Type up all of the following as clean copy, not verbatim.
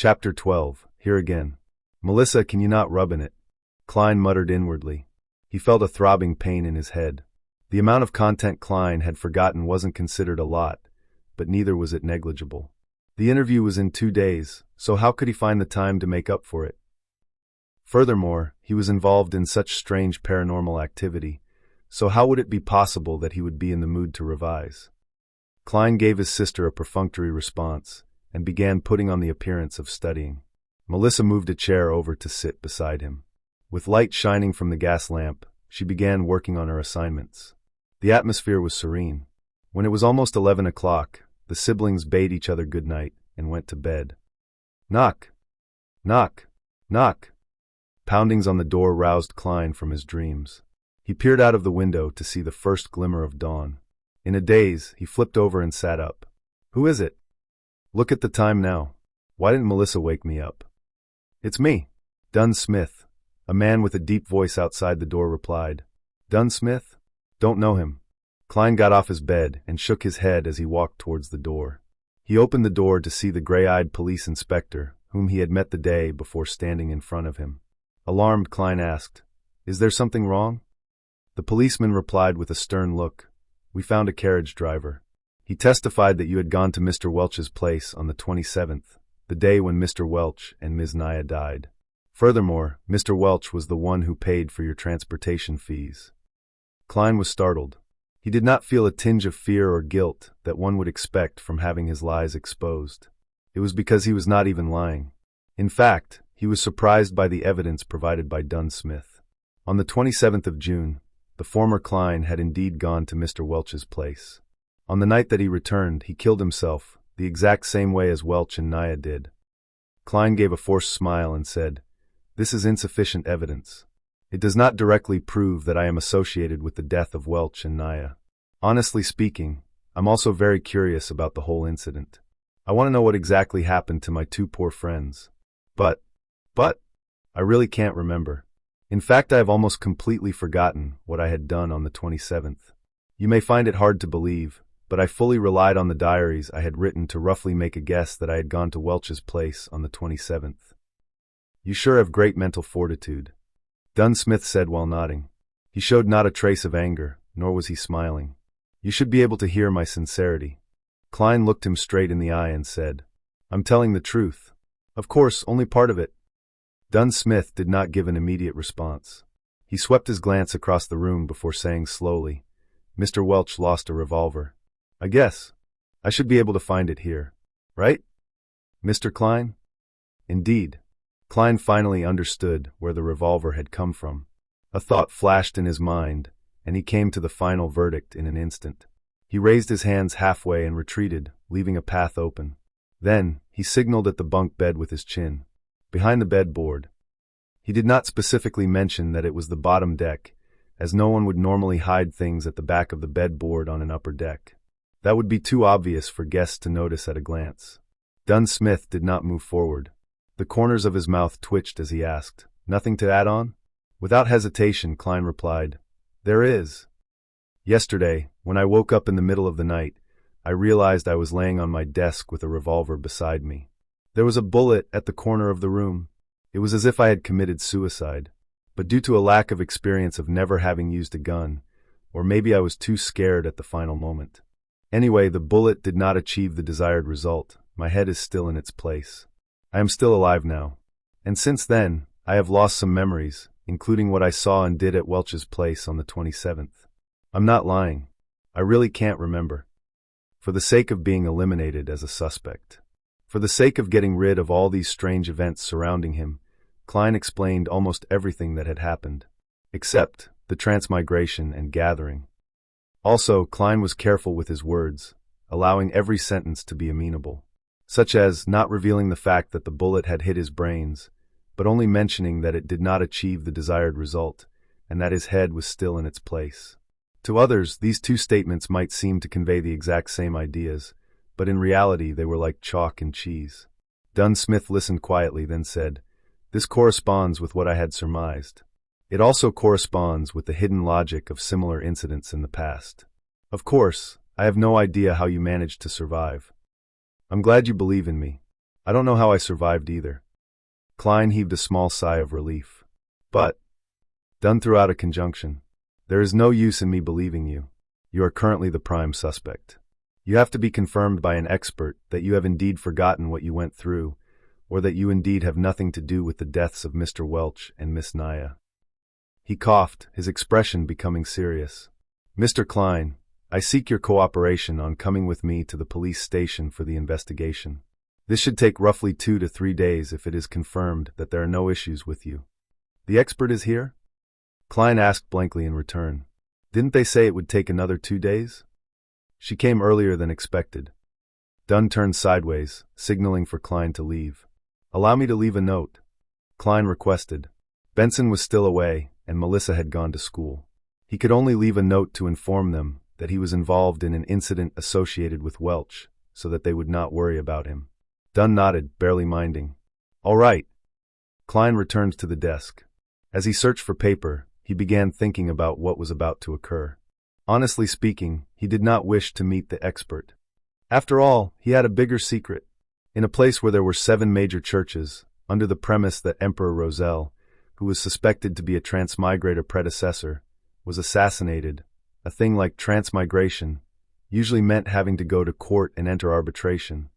Chapter 12. Here again. Melissa, can you not rub in it? Klein muttered inwardly. He felt a throbbing pain in his head. The amount of content Klein had forgotten wasn't considered a lot, but neither was it negligible. The interview was in 2 days, so how could he find the time to make up for it? Furthermore, he was involved in such strange paranormal activity, so how would it be possible that he would be in the mood to revise? Klein gave his sister a perfunctory response and began putting on the appearance of studying. Melissa moved a chair over to sit beside him. With light shining from the gas lamp, she began working on her assignments. The atmosphere was serene. When it was almost 11 o'clock, the siblings bade each other good night and went to bed. Knock! Knock! Knock! Poundings on the door roused Klein from his dreams. He peered out of the window to see the first glimmer of dawn. In a daze, he flipped over and sat up. Who is it? Look at the time now. Why didn't Melissa wake me up? It's me. Dunn Smith. A man with a deep voice outside the door replied. Dunn Smith? Don't know him. Klein got off his bed and shook his head as he walked towards the door. He opened the door to see the gray-eyed police inspector, whom he had met the day before standing in front of him. Alarmed, Klein asked, Is there something wrong? The policeman replied with a stern look, We found a carriage driver. He testified that you had gone to Mr. Welch's place on the 27th, the day when Mr. Welch and Ms. Naya died. Furthermore, Mr. Welch was the one who paid for your transportation fees. Klein was startled. He did not feel a tinge of fear or guilt that one would expect from having his lies exposed. It was because he was not even lying. In fact, he was surprised by the evidence provided by Dunn Smith. On the 27th of June, the former Klein had indeed gone to Mr. Welch's place. On the night that he returned, he killed himself, the exact same way as Welch and Naya did. Klein gave a forced smile and said, This is insufficient evidence. It does not directly prove that I am associated with the death of Welch and Naya. Honestly speaking, I'm also very curious about the whole incident. I want to know what exactly happened to my 2 poor friends. But, I really can't remember. In fact, I have almost completely forgotten what I had done on the 27th. You may find it hard to believe, but I fully relied on the diaries I had written to roughly make a guess that I had gone to Welch's place on the 27th. You sure have great mental fortitude, Dunn Smith said while nodding. He showed not a trace of anger, nor was he smiling. You should be able to hear my sincerity. Klein looked him straight in the eye and said, I'm telling the truth. Of course, only part of it. Dunn Smith did not give an immediate response. He swept his glance across the room before saying slowly, Mr. Welch lost a revolver. I guess. I should be able to find it here. Right? Mr. Klein? Indeed. Klein finally understood where the revolver had come from. A thought flashed in his mind, and he came to the final verdict in an instant. He raised his hands halfway and retreated, leaving a path open. Then, he signaled at the bunk bed with his chin, behind the bedboard. He did not specifically mention that it was the bottom deck, as no one would normally hide things at the back of the bedboard on an upper deck. That would be too obvious for guests to notice at a glance. Dunn Smith did not move forward. The corners of his mouth twitched as he asked, Nothing to add on? Without hesitation, Klein replied, There is. Yesterday, when I woke up in the middle of the night, I realized I was laying on my desk with a revolver beside me. There was a bullet at the corner of the room. It was as if I had committed suicide. But due to a lack of experience of never having used a gun, or maybe I was too scared at the final moment. Anyway, the bullet did not achieve the desired result. My head is still in its place. I am still alive now. And since then, I have lost some memories, including what I saw and did at Welch's place on the 27th. I'm not lying. I really can't remember. For the sake of being eliminated as a suspect. For the sake of getting rid of all these strange events surrounding him, Klein explained almost everything that had happened, except the transmigration and gathering. Also, Klein was careful with his words, allowing every sentence to be amenable, such as not revealing the fact that the bullet had hit his brains, but only mentioning that it did not achieve the desired result, and that his head was still in its place. To others, these 2 statements might seem to convey the exact same ideas, but in reality they were like chalk and cheese. Dunn Smith listened quietly, then said, This corresponds with what I had surmised. It also corresponds with the hidden logic of similar incidents in the past. Of course, I have no idea how you managed to survive. I'm glad you believe in me. I don't know how I survived either. Klein heaved a small sigh of relief. But, Dunn threw out a conjunction. There is no use in me believing you. You are currently the prime suspect. You have to be confirmed by an expert that you have indeed forgotten what you went through, or that you indeed have nothing to do with the deaths of Mr. Welch and Miss Naya. He coughed, his expression becoming serious. Mr. Klein, I seek your cooperation on coming with me to the police station for the investigation. This should take roughly 2 to 3 days if it is confirmed that there are no issues with you. The expert is here? Klein asked blankly in return. Didn't they say it would take another 2 days? She came earlier than expected. Dunn turned sideways, signaling for Klein to leave. Allow me to leave a note, Klein requested. Benson was still away, and Melissa had gone to school. He could only leave a note to inform them that he was involved in an incident associated with Welch, so that they would not worry about him. Dunn nodded, barely minding. All right. Klein returned to the desk. As he searched for paper, he began thinking about what was about to occur. Honestly speaking, he did not wish to meet the expert. After all, he had a bigger secret. In a place where there were 7 major churches, under the premise that Emperor Roselle, who was suspected to be a transmigrator predecessor, was assassinated, a thing like transmigration usually meant having to go to court and enter arbitration.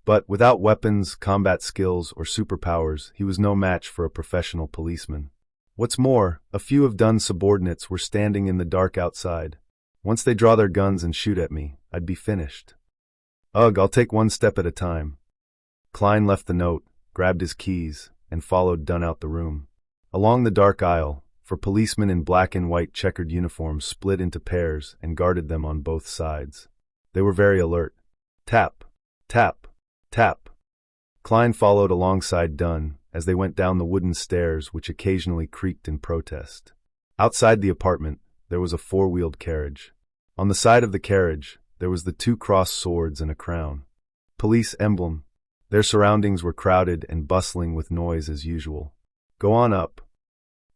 But without weapons, combat skills, or superpowers, he was no match for a professional policeman. What's more, a few of Dunn's subordinates were standing in the dark outside. Once they draw their guns and shoot at me, I'd be finished. Ugh, I'll take one step at a time. Klein left the note, grabbed his keys, and followed Dunn out the room. Along the dark aisle, for policemen in black and white checkered uniforms split into pairs and guarded them on both sides. They were very alert. Tap, tap, tap. Klein followed alongside Dunn as they went down the wooden stairs which occasionally creaked in protest. Outside the apartment, there was a 4-wheeled carriage. On the side of the carriage, there was the 2 crossed swords and a crown. Police emblem. Their surroundings were crowded and bustling with noise as usual. Go on up.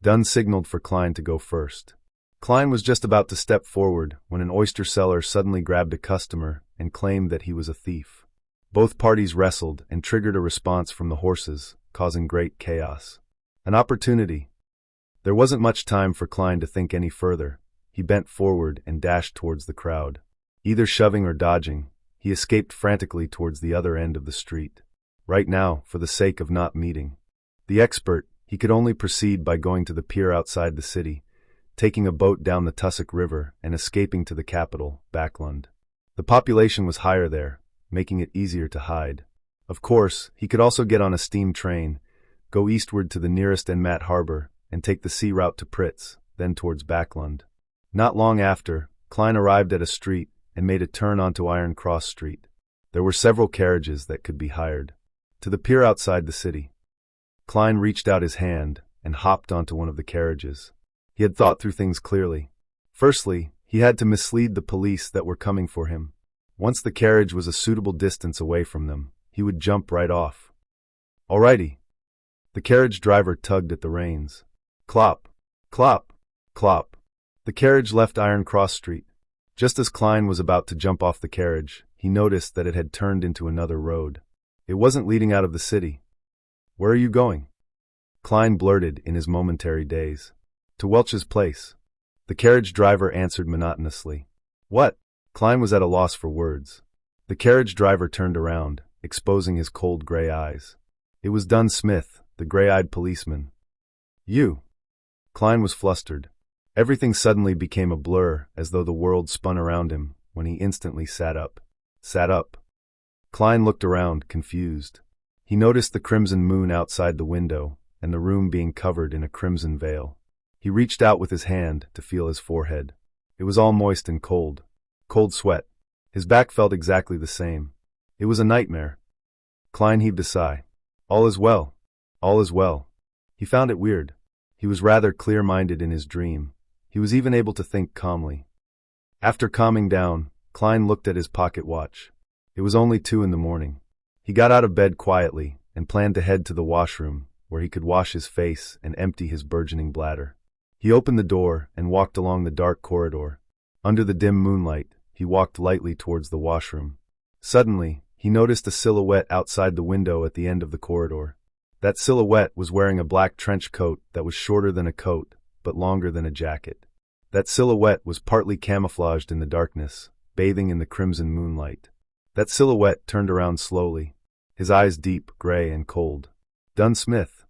Dunn signaled for Klein to go first. Klein was just about to step forward when an oyster seller suddenly grabbed a customer and claimed that he was a thief. Both parties wrestled and triggered a response from the horses, causing great chaos. An opportunity. There wasn't much time for Klein to think any further. He bent forward and dashed towards the crowd. Either shoving or dodging, he escaped frantically towards the other end of the street. Right now, for the sake of not meeting the expert, he could only proceed by going to the pier outside the city, taking a boat down the Tussock River and escaping to the capital, Backlund. The population was higher there, making it easier to hide. Of course, he could also get on a steam train, go eastward to the nearest Enmat harbor, and take the sea route to Pritz, then towards Backlund. Not long after, Klein arrived at a street and made a turn onto Iron Cross Street. There were several carriages that could be hired. To the pier outside the city. Klein reached out his hand and hopped onto one of the carriages. He had thought through things clearly. Firstly, he had to mislead the police that were coming for him. Once the carriage was a suitable distance away from them, he would jump right off. Alrighty. The carriage driver tugged at the reins. Clop, clop, clop. The carriage left Iron Cross Street. Just as Klein was about to jump off the carriage, he noticed that it had turned into another road. It wasn't leading out of the city. Where are you going? Klein blurted in his momentary daze. To Welch's place. The carriage driver answered monotonously. What? Klein was at a loss for words. The carriage driver turned around, exposing his cold gray eyes. It was Dunn Smith, the gray-eyed policeman. You. Klein was flustered. Everything suddenly became a blur, as though the world spun around him, when he instantly sat up. Sat up. Klein looked around, confused. He noticed the crimson moon outside the window, and the room being covered in a crimson veil. He reached out with his hand to feel his forehead. It was all moist and cold. Cold sweat. His back felt exactly the same. It was a nightmare. Klein heaved a sigh. All is well. All is well. He found it weird. He was rather clear-minded in his dream. He was even able to think calmly. After calming down, Klein looked at his pocket watch. It was only 2 in the morning. He got out of bed quietly and planned to head to the washroom, where he could wash his face and empty his burgeoning bladder. He opened the door and walked along the dark corridor. Under the dim moonlight, he walked lightly towards the washroom. Suddenly, He noticed a silhouette outside the window at the end of the corridor. That silhouette was wearing a black trench coat that was shorter than a coat, but longer than a jacket. That silhouette was partly camouflaged in the darkness, bathing in the crimson moonlight. That silhouette turned around slowly, his eyes deep, gray, and cold. "Dunn Smith,"